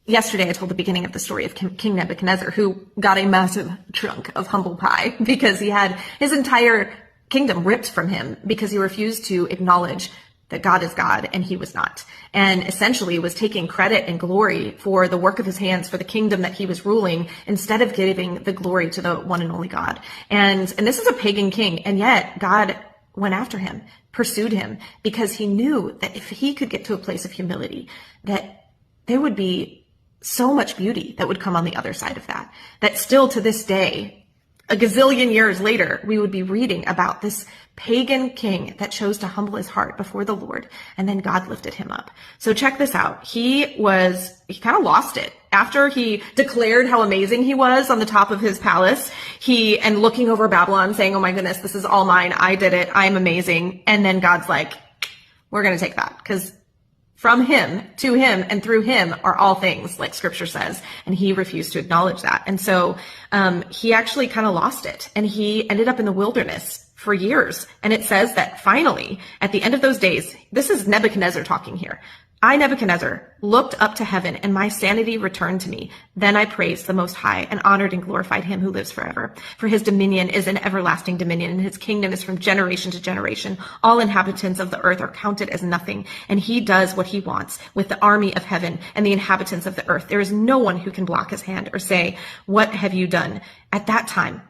Yesterday, I told the beginning of the story of King Nebuchadnezzar, who got a massive chunk of humble pie because he had his entire kingdom ripped from him because he refused to acknowledge that God is God and he was not. And essentially was taking credit and glory for the work of his hands, for the kingdom that he was ruling, instead of giving the glory to the one and only God. And this is a pagan king. And yet God went after him, pursued him, because he knew that if he could get to a place of humility, that there would be so much beauty that would come on the other side of that, that still to this day, a gazillion years later, we would be reading about this pagan king that chose to humble his heart before the Lord, and then God lifted him up. So check this out. He kind of lost it. After he declared how amazing he was on the top of his palace, and looking over Babylon saying, oh my goodness, this is all mine. I did it. I'm amazing. And then God's like, we're going to take that, because from him, to him, and through him are all things, like scripture says. And he refused to acknowledge that. And so he actually kind of lost it. And he ended up in the wilderness for years. And it says that finally, at the end of those days, this is Nebuchadnezzar talking here. I, Nebuchadnezzar, looked up to heaven, and my sanity returned to me. Then I praised the Most High and honored and glorified him who lives forever. For his dominion is an everlasting dominion, and his kingdom is from generation to generation. All inhabitants of the earth are counted as nothing, and he does what he wants with the army of heaven and the inhabitants of the earth. There is no one who can block his hand or say, what have you done? At that time,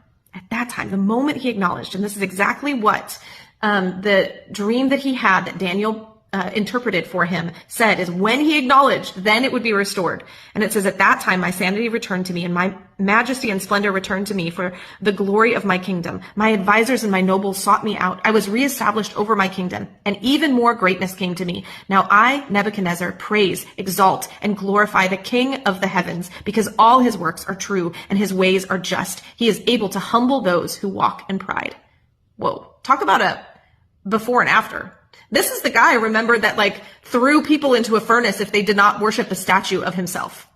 the moment he acknowledged, and this is exactly what the dream that he had that Daniel interpreted for him said, is when he acknowledged, then it would be restored. And it says, at that time, my sanity returned to me, and my majesty and splendor returned to me for the glory of my kingdom. My advisors and my nobles sought me out. I was reestablished over my kingdom, and even more greatness came to me. Now I, Nebuchadnezzar, praise, exalt, and glorify the King of the heavens, because all his works are true and his ways are just. He is able to humble those who walk in pride. Whoa. Talk about a before and after. This is the guy, remember, that threw people into a furnace if they did not worship a statue of himself.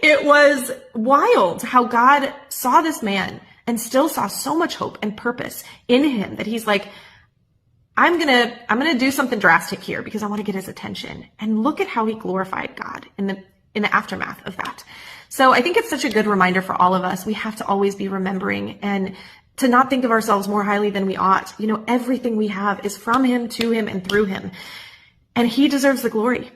It was wild how God saw this man and still saw so much hope and purpose in him that he's like, I'm gonna do something drastic here because I want to get his attention. And look at how he glorified God in the aftermath of that. So I think it's such a good reminder for all of us. We have to always be remembering and to not think of ourselves more highly than we ought. Everything we have is from him, to him, and through him. And he deserves the glory.